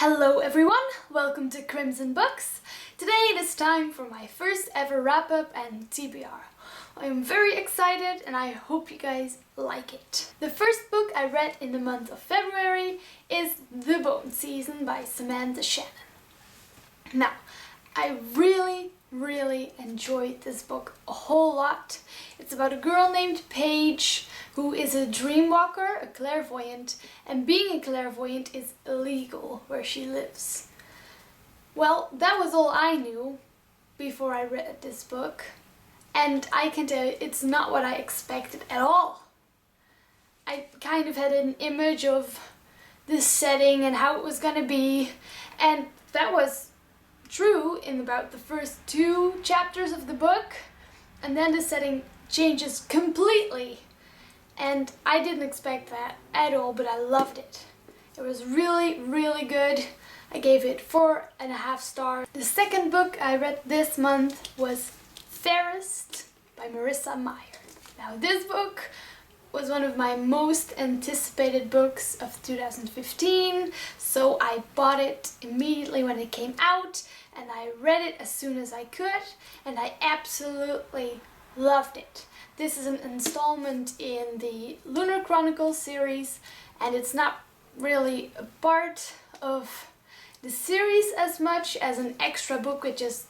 Hello everyone, welcome to Crimson Books. Today it is time for my first ever wrap-up and TBR. I am very excited and I hope you guys like it. The first book I read in the month of February is The Bone Season by Samantha Shannon. Now, I really enjoyed this book a whole lot. It's about a girl named Paige who is a dreamwalker, a clairvoyant, and being a clairvoyant is illegal where she lives. Well, that was all I knew before I read this book, and I can tell you it's not what I expected at all. I kind of had an image of this setting and how it was gonna be, and that was true in about the first 2 chapters of the book, and then the setting changes completely. And I didn't expect that at all, but I loved it. It was really good. I gave it 4.5 stars. The second book I read this month was Fairest by Marissa Meyer. Now this book was one of my most anticipated books of 2015, so I bought it immediately when it came out and I read it as soon as I could, and I absolutely loved it. This is an installment in the Lunar Chronicles series, and it's not really a part of the series as much as an extra book with just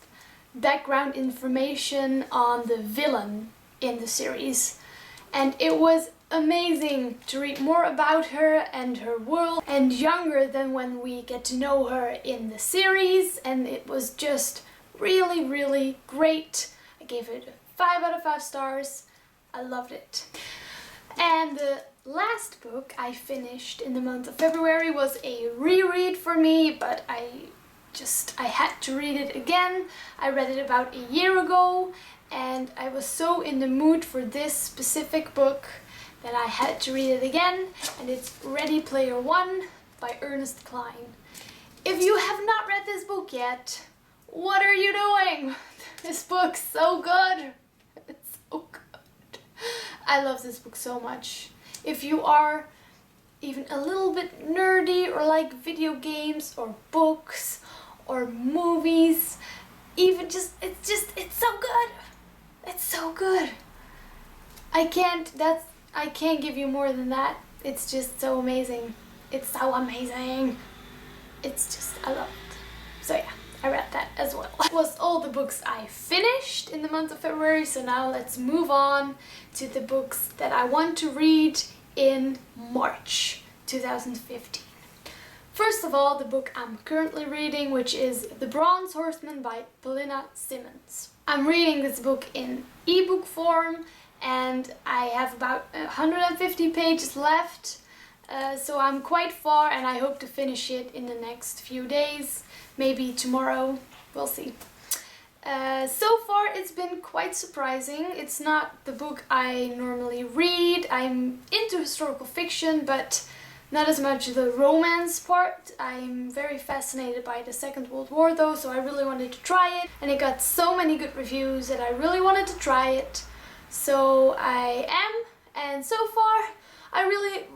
background information on the villain in the series. And it was amazing to read more about her and her world, and younger than when we get to know her in the series, and it was just really great. I gave it 5 out of 5 stars. I loved it. And the last book I finished in the month of February was a reread for me, but I had to read it again. I read it about a year ago and I was so in the mood for this specific book that I had to read it again, and it's Ready Player One by Ernest Cline. If you have not read this book yet, what are you doing? This book's so good. It's so good. I love this book so much. If you are even a little bit nerdy or like video games or books or movies, it's so good. It's so good. I can't give you more than that. It's just so amazing. It's so amazing. I love it. So yeah, I read that as well. That was all the books I finished in the month of February, so now let's move on to the books that I want to read in March 2015. First of all, the book I'm currently reading, which is The Bronze Horseman by Polina Simmons. I'm reading this book in ebook form, and I have about 150 pages left, so I'm quite far and I hope to finish it in the next few days, maybe tomorrow, we'll see. So far it's been quite surprising. It's not the book I normally read. I'm into historical fiction, but not as much the romance part. I'm very fascinated by the Second World War though, so I really wanted to try it, and it got so many good reviews that I really wanted to try it. So I am, and so far I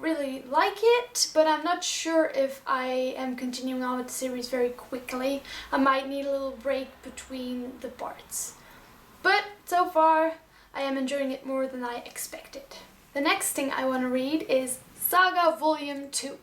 really like it, but I'm not sure if I am continuing on with the series very quickly. I might need a little break between the parts. But so far I am enjoying it more than I expected. The next thing I want to read is Saga Volume 2.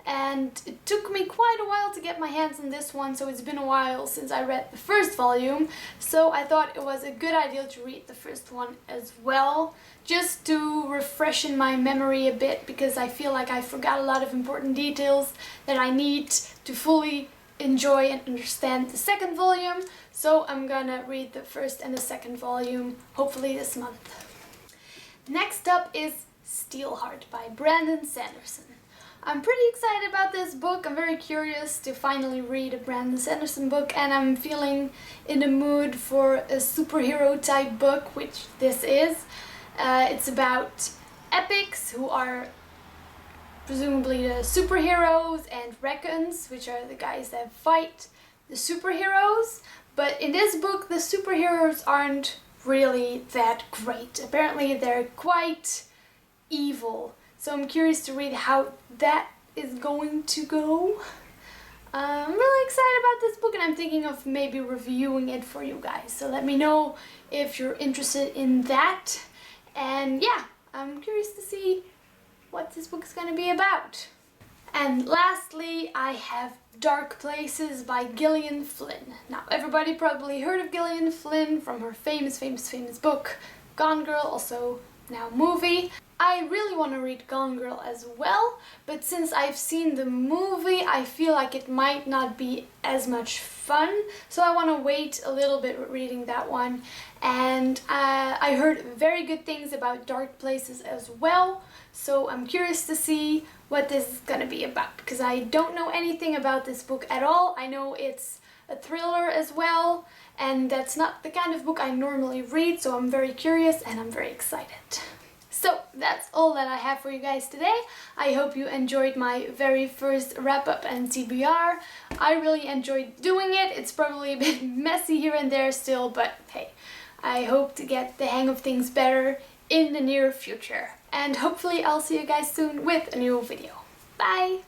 And it took me quite a while to get my hands on this one, so it's been a while since I read the first volume, so I thought it was a good idea to read the first one as well, just to refreshen my memory a bit, because I feel like I forgot a lot of important details that I need to fully enjoy and understand the second volume, so I'm gonna read the first and the second volume, hopefully this month. Next up is Steelheart by Brandon Sanderson. I'm pretty excited about this book. I'm very curious to finally read a Brandon Sanderson book, and I'm feeling in the mood for a superhero type book, which this is. It's about epics who are presumably the superheroes, and Reckons, which are the guys that fight the superheroes. But in this book the superheroes aren't really that great. Apparently they're quite evil. So I'm curious to read how that is going to go. I'm really excited about this book and I'm thinking of maybe reviewing it for you guys. So let me know if you're interested in that. And yeah, I'm curious to see what this book is going to be about. And lastly, I have Dark Places by Gillian Flynn. Now, everybody probably heard of Gillian Flynn from her famous book, Gone Girl, also now movie. I really want to read Gone Girl as well, but since I've seen the movie, I feel like it might not be as much fun, so I want to wait a little bit with reading that one. And I heard very good things about Dark Places as well, so I'm curious to see what this is going to be about, because I don't know anything about this book at all. I know it's a thriller as well, and that's not the kind of book I normally read, so I'm very curious and I'm very excited. So that's all that I have for you guys today. I hope you enjoyed my very first wrap-up and TBR. I really enjoyed doing it. It's probably a bit messy here and there still, but hey, I hope to get the hang of things better in the near future. And hopefully I'll see you guys soon with a new video. Bye!